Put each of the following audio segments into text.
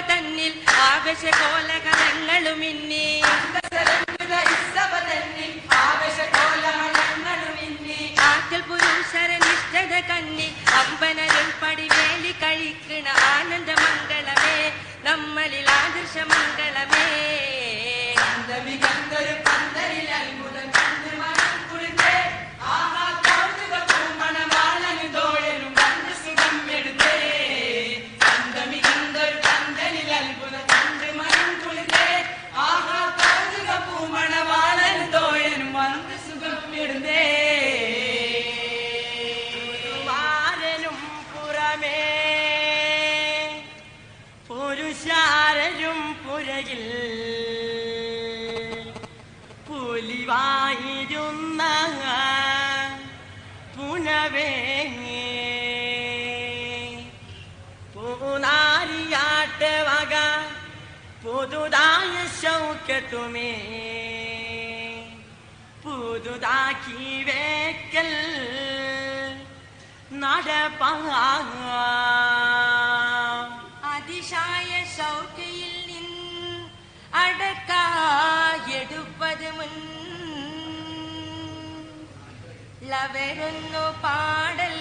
തന്നിൽ ആവേശകോലകലങ്ങളും ഇന്നേ ആറ്റൽ പുരുഷരനിഷ്ഠത കന്നി അമ്പനരുൾ പടിവേലി കഴിക്കണ ആനന്ദ മംഗളമേ നമ്മളിൽ ആദർശ മംഗളമേ പുരുഷാരരും പുരയിൽ പുലിവായിരുന്ന പുനവേ പൂനാരിയാട്ട് വക പുതുതായ ശൗക്കത്തുമേ പുതുതാക്കി വേക്കൽ നടപ്പാ അതിശായ ശൗക്കയിൽ നിന്ന് അടക്കായെടുപ്പത് മുൻ ലവരൊന്നു പാടൽ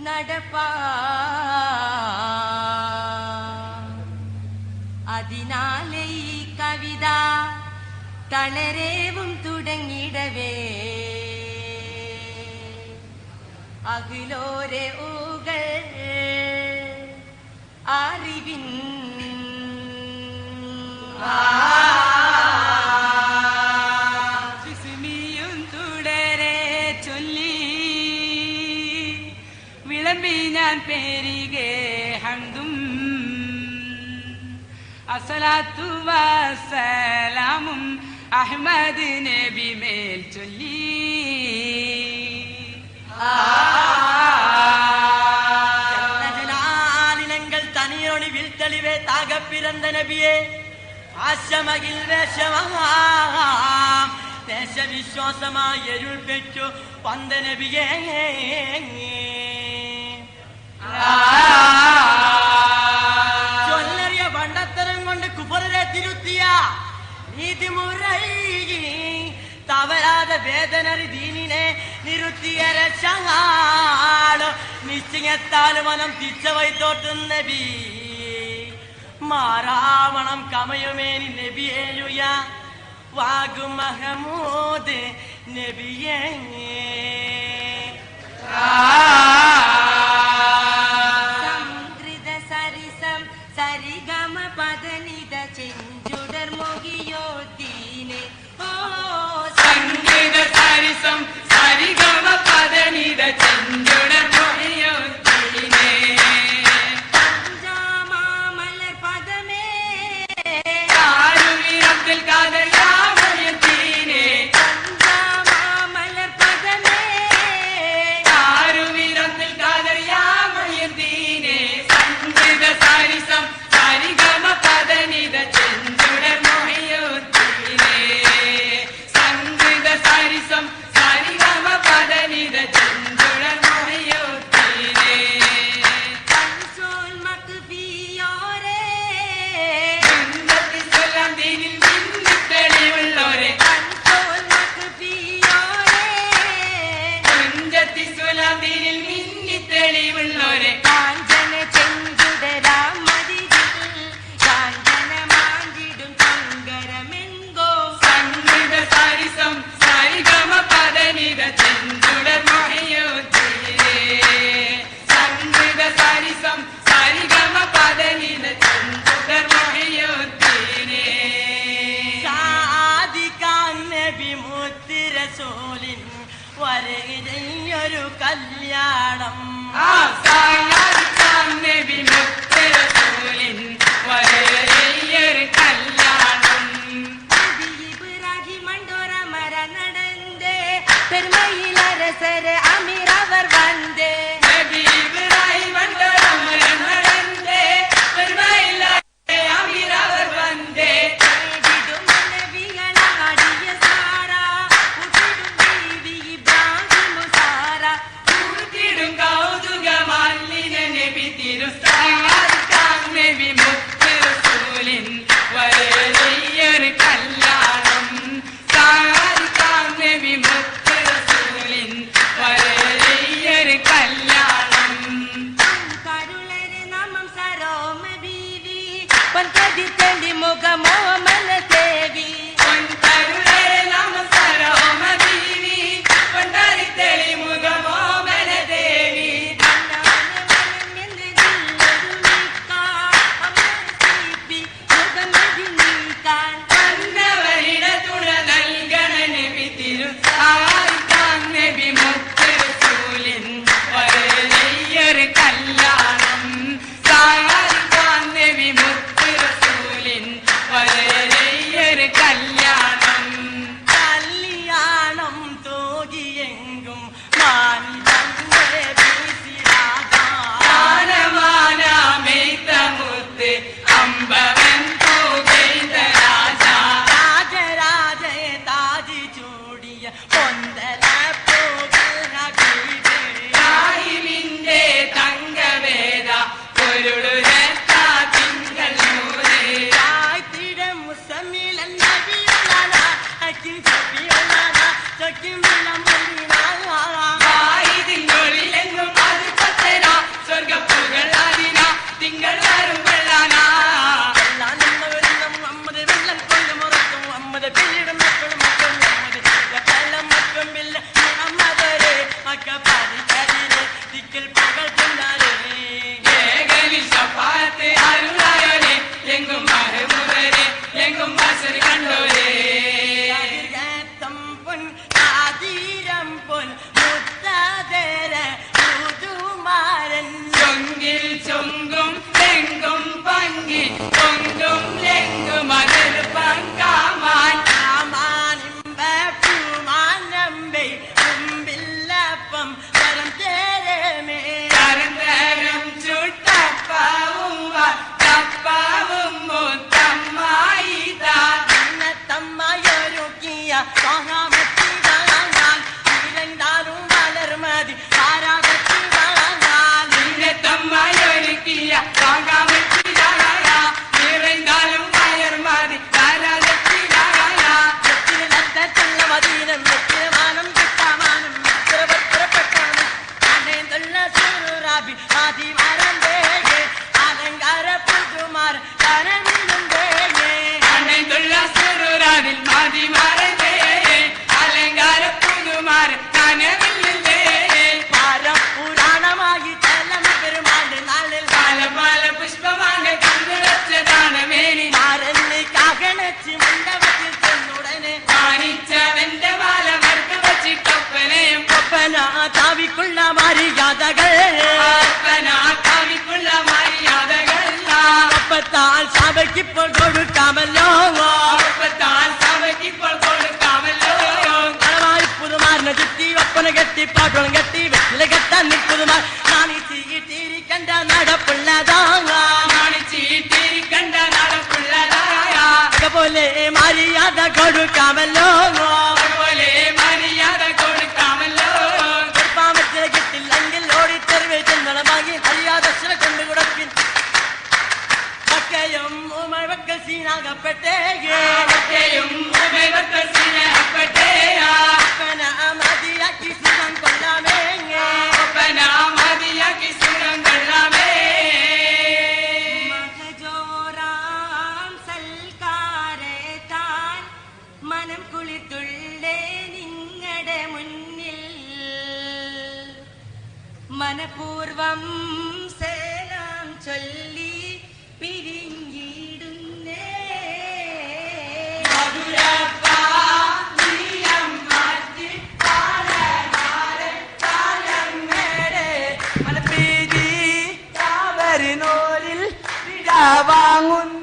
നടപ്പാ അതിനാലെ ഈ കവിത തളരേവും തുടങ്ങിടവേ അഖിലോരെ ഊകൾ അറിവിൻ സിസ്മിയും തുടരെ ചൊല്ലി വിളമ്പി ഞാൻ പേരികെ ഹംദും അസ്സലാത്തു വസ്സലാമും അഹ്മദ് നബി മേൽ ചൊല്ലി തെളിവേ താകപ്പിറந்த നബിയെ ആശമകിൽ വേഷമാം ദേശവിശ്വാസമായി എരുൾ പെറ്റു പന്ത നബിയെ ചൊല്ലറിയ പണ്ടത്തരം കൊണ്ട് കുഫറിനെ തിരുത്തിയ നീതിമുറൈ തവരാതെ വേദനറി ദീനിനെ നിരുത്തിയ രക്ഷാളോ നിശ്ചയത്താൽ മനം തിരിച്ചവൈ തോട്ടും നബി മാറാവണം കമയുമേനി നബിയേയുയ വാഗു മഹമൂദ് നബിയേ സംകൃത സരിസം സരിഗമ പദനിത ചെഞ്ചുടർ മുഖിയോദ്ദീനെ ഓ സംകൃത സരിസം സരിഗമ പദനിത ചെഞ്ചുടർ മുഖിയോദ്ദീനെ കാദർ പൊൻകതി തെളി മുഖമോമന ദേവി പൊൻകരുളേ നമസ്കാരം ദേവി പൊൻകരി തെളി മുഖമോമന ദേവി വന്നവരിട തുണ നൽകണ നബി തിരുസാരിക്കാൻ നബി മുത്ത് റസൂലിൻ വലിയൊരു കല്യാണം സാരിക്കാൻ നബി മുത്ത് റസൂലിൻ വലിയൊരു കല്യാണം കല്യാണം തോകിയെങ്കും മാനിതന്റെ മാനമാനാമേത്ത മുത്ത് അമ്പവൻ തൂകൈത രാജ രാജരാജയെ താജി ചൂടിയ പൊന്തല തായിലിന്റെ തങ്കവേദ പൊരുളുരത്ത തിങ്കൾ നൂറ് വായിതിനുള്ളിലെങ്ങും അത് പത്തര സ്വർഗപ്പുകൾ അതിന തിങ്കൾ വരും വെള്ളാനാ ഏകനിൽ ശഫാഅത്ത് അരുളായോനെ എങ്കും മഹ്മൂദരെ എങ്കും ബശർ കണ്ടോരെ ചൊങ്കിൽ ചൊങ്കും തെങ്കും പങ്കി പൊങ്കും ലെങ്കും അതിൽ പങ്കാമാൻ തരന്തരം ചുട്ടപ്പാവും തപ്പാവും മുത്തമ്മായിതാ തമ്മയൊരുക്കിയ താങ്കാമത്തിലായ നിറൈന്താലും വയർമതി താരാജത്തിലായ അണൈന്തുള്ള സുറുരാവിൽ മതിമറന്നേ അലങ്കാര പുതുമാർ നനവില്ലേ പുരാണമായി ചെല്ലം പെരുമാണ്ട് നാളിൽ പല പല പുഷ്പമാണ് കണ്ടുവച്ചതാണ് മേനി കാകണച്ച് മണ്ഡപത്തിൽ ചെന്നുടനെ കാണിച്ചവന്റെ മാല മറുത്ത് വച്ചിട്ടൊപ്പനയും ഒപ്പന താവിക്കുള്ള മര്യാദകൾ കവിക്കുള്ള മര്യാദകൾ ഒപ്പത്താൽ സഭയ്ക്കിപ്പോൾ കൊടുക്കാമല്ലോ ഒപ്പത്താൽ സഭയ്ക്കിപ്പോൾ കൊടുക്കാമല്ലോ കളവായി പുതുമാറിനെ ചുറ്റി ഒപ്പന കെട്ടി പാട്ടോളം കെട്ടി വെറ്റില കെട്ടാൻ നിൽപ്പുതുമാർ കാണിച്ചിരിക്കണ്ട കാണിച്ചിട്ടിരിക്കണ്ട നടപ്പുള്ളതായ അതുപോലെ മര്യാദ കൊടുക്കാമല്ലോ അതുപോലെ മര്യാദ കൊടുക്കാമല്ലോ പാമത്തിൽ കിട്ടില്ലെങ്കിൽ ഓടിത്തെറിവ് ചെന്നളമാകി മര്യാദ കൊണ്ട് കൊടുപ്പിൻ ഒക്കെയും ഉമവക്കൽ സീനാകപ്പെട്ടേ ഒപ്പന മതിയാക്കി സുഖം കൊള്ളാമേ മകജോറാം സൽക്കാരത്താൽ മനം കുളിർത്തുള്ളേ നിങ്ങളുടെ മുന്നിൽ മനപൂർവം സേലാം ചൊല്ലി പിരിഞ്ഞിടുന്നേ വാങ്ങുന്നു